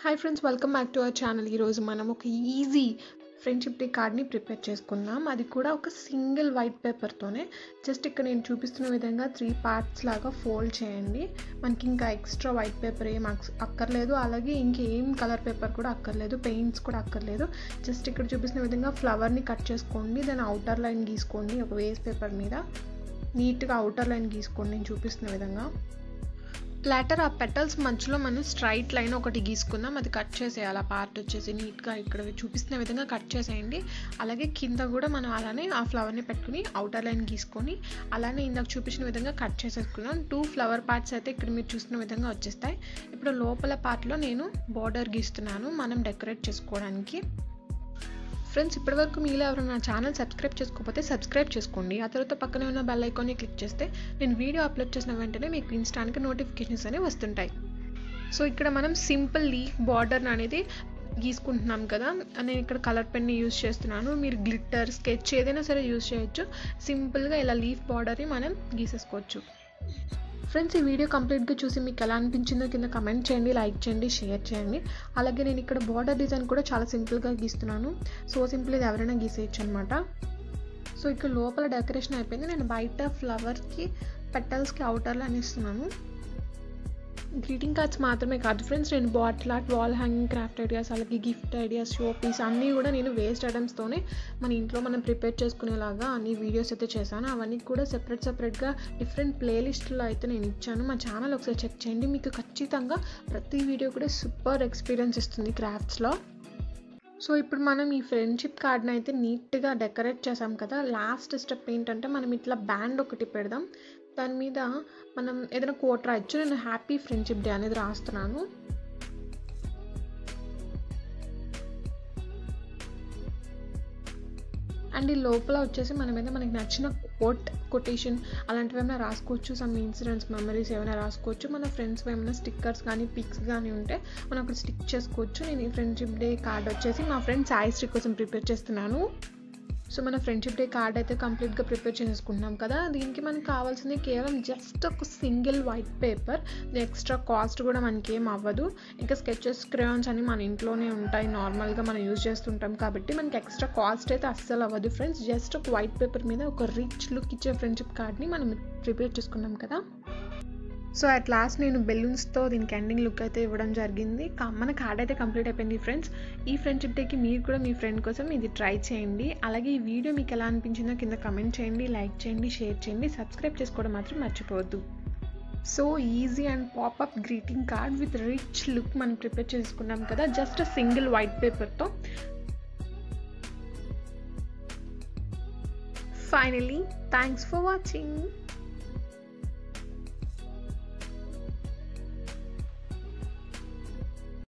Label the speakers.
Speaker 1: Hi friends, welcome back to our channel. ఈరోజు మనం ఒక ఈజీ ఫ్రెండ్షిప్ డే కార్డ్ని ప్రిపేర్ చేసుకుందాం. అది కూడా ఒక సింగిల్ వైట్ పేపర్తోనే. జస్ట్ ఇక్కడ నేను చూపిస్తున్న విధంగా 3 పార్ట్స్ లాగా ఫోల్డ్ చేయండి. మనకి ఇంకా ఎక్స్ట్రా వైట్ పేపర్ ఏం అక్కర్లేదు, అలాగే ఇంకేం కలర్ పేపర్ కూడా అక్కర్లేదు, పెయింట్స్ కూడా అక్కర్లేదు. జస్ట్ ఇక్కడ చూపిస్తున్న విధంగా ఫ్లవర్ని కట్ చేసుకోండి. దాని అవుటర్ లైన్ గీసుకోండి. ఒక వేస్ట్ పేపర్ మీద నీట్గా అవుటర్ లైన్ గీసుకోండి నేను చూపిస్తున్న విధంగా. లాటర్ ఆ పెటల్స్ మధ్యలో మనం స్ట్రైట్ లైన్ ఒకటి గీసుకుందాం. అది కట్ చేసేయాలి. ఆ పార్ట్ వచ్చేసి నీట్గా ఇక్కడ చూపిస్తున్న విధంగా కట్ చేసేయండి. అలాగే కింద కూడా మనం అలానే ఆ ఫ్లవర్ని పెట్టుకుని అవుటర్ లైన్ గీసుకొని అలానే ఇందాక చూపించిన విధంగా కట్ చేసేసుకున్నాం. 2 ఫ్లవర్ పార్ట్స్ అయితే ఇక్కడ మీరు చూస్తున్న విధంగా వచ్చేస్తాయి. ఇప్పుడు లోపల పార్ట్లో నేను బోర్డర్ గీస్తున్నాను మనం డెకరేట్ చేసుకోవడానికి. ఫ్రెండ్స్, ఇప్పటివరకు మీలో ఎవరైనా నా ఛానల్ సబ్స్క్రైబ్ చేసుకోకపోతే సబ్స్క్రైబ్ చేసుకోండి. ఆ తర్వాత పక్కనే ఉన్న బెల్ ఐకాన్ని క్లిక్ చేస్తే నేను వీడియో అప్లోడ్ చేసిన వెంటనే మీకు ఇన్స్టాంట్గా నోటిఫికేషన్స్ అనేవి వస్తుంటాయి. సో ఇక్కడ మనం సింపుల్ లీఫ్ బార్డర్ అనేది గీసుకుంటున్నాం కదా. నేను ఇక్కడ కలర్ పెన్ని యూజ్ చేస్తున్నాను. మీరు గ్లిట్టర్, స్కెచ్ ఏదైనా సరే యూజ్ చేయొచ్చు. సింపుల్గా ఇలా లీఫ్ బార్డర్ని మనం గీసేసుకోవచ్చు. ఫ్రెండ్స్, ఈ వీడియో కంప్లీట్గా చూసి మీకు ఎలా అనిపించిందో కింద కమెంట్ చేయండి, లైక్ చేయండి, షేర్ చేయండి. అలాగే నేను ఇక్కడ బార్డర్ డిజైన్ కూడా చాలా సింపుల్గా గీస్తున్నాను. సో సింపుల్ ఇది ఎవరైనా గీసేయచ్చు అనమాట. సో ఇక్కడ లోపల డెకరేషన్ అయిపోయింది. నేను బయట ఫ్లవర్కి పెటల్స్కి అవుటర్లో అనిస్తున్నాను. గ్రీటింగ్ కార్డ్స్ మాత్రమే కాదు ఫ్రెండ్స్, నేను bottle art, wall hanging, craft ideas, అలాగే గిఫ్ట్ ఐడియాస్, షో పీస్ అన్నీ కూడా నేను వేస్ట్ ఐటమ్స్తోనే మన ఇంట్లో మనం ప్రిపేర్ చేసుకునేలాగా అన్ని వీడియోస్ అయితే చేశాను. అవన్నీ కూడా సెపరేట్గా డిఫరెంట్ ప్లేలిస్ట్లో అయితే నేను ఇచ్చాను. మా ఛానల్ ఒకసారి చెక్ చేయండి. మీకు ఖచ్చితంగా ప్రతి వీడియో కూడా సూపర్ ఎక్స్పీరియన్స్ ఇస్తుంది క్రాఫ్ట్స్లో. సో ఇప్పుడు మనం ఈ ఫ్రెండ్షిప్ కార్డ్ని అయితే నీట్గా డెకరేట్ చేసాం కదా. లాస్ట్ స్టెప్ ఏంటంటే మనం ఇట్లా బ్యాండ్ ఒకటి పెడదాం. దాని మీద మనం ఏదైనా కోట్ రాయొచ్చు. నేను హ్యాపీ ఫ్రెండ్షిప్ డే అనేది రాస్తున్నాను. అండ్ ఈ లోపల వచ్చేసి మనం ఏదైనా మనకి నచ్చిన కొటేషన్ అలాంటివి ఏమైనా రాసుకోవచ్చు. సమ్ ఇన్సిడెంట్స్, మెమరీస్ ఏమైనా రాసుకోవచ్చు. మన ఫ్రెండ్స్ ఏమైనా స్టిక్కర్స్ కానీ పిక్స్ కానీ ఉంటే మనం అక్కడ స్టిక్ చేసుకోవచ్చు. నేను ఈ ఫ్రెండ్షిప్ డే కార్డ్ వచ్చేసి మా ఫ్రెండ్ సాయిశ్రీ కోసం ప్రిపేర్ చేస్తున్నాను. సో మన ఫ్రెండ్షిప్ డే కార్డ్ అయితే కంప్లీట్గా ప్రిపేర్ చేసుకుంటున్నాం కదా. దీనికి మనకి కావాల్సింది కేవలం జస్ట్ ఒక single white paper. Extra cost కూడా మనకి ఏం అవ్వదు. ఇంకా స్కెచెస్, క్రేయాన్స్ అని మన ఇంట్లోనే ఉంటాయి, నార్మల్గా మనం యూజ్ చేస్తుంటాం కాబట్టి మనకి ఎక్స్ట్రా కాస్ట్ అయితే అస్సలు అవ్వదు ఫ్రెండ్స్. జస్ట్ ఒక వైట్ పేపర్ మీద ఒక రిచ్ లుక్ ఇచ్చే ఫ్రెండ్షిప్ కార్డ్ని మనం ప్రిపేర్ చేసుకున్నాం కదా. సో అట్ లాస్ట్ నేను బెలూన్స్తో దీనికి ఎండింగ్ లుక్ అయితే ఇవ్వడం జరిగింది. మన కార్డ్ అయితే కంప్లీట్ అయిపోయింది ఫ్రెండ్స్. ఈ ఫ్రెండ్షిప్ డేకి మీరు కూడా మీ ఫ్రెండ్ కోసం ఇది ట్రై చేయండి. అలాగే ఈ వీడియో మీకు ఎలా అనిపించిందో కింద కమెంట్ చేయండి, లైక్ చేయండి, షేర్ చేయండి, సబ్స్క్రైబ్ చేసుకోవడం మాత్రం మర్చిపోవద్దు. So easy and popup greeting card with rich look మనం ప్రిపేర్ చేసుకున్నాం కదా, జస్ట్ సింగిల్ వైట్ పేపర్తో. Finally, thanks for watching.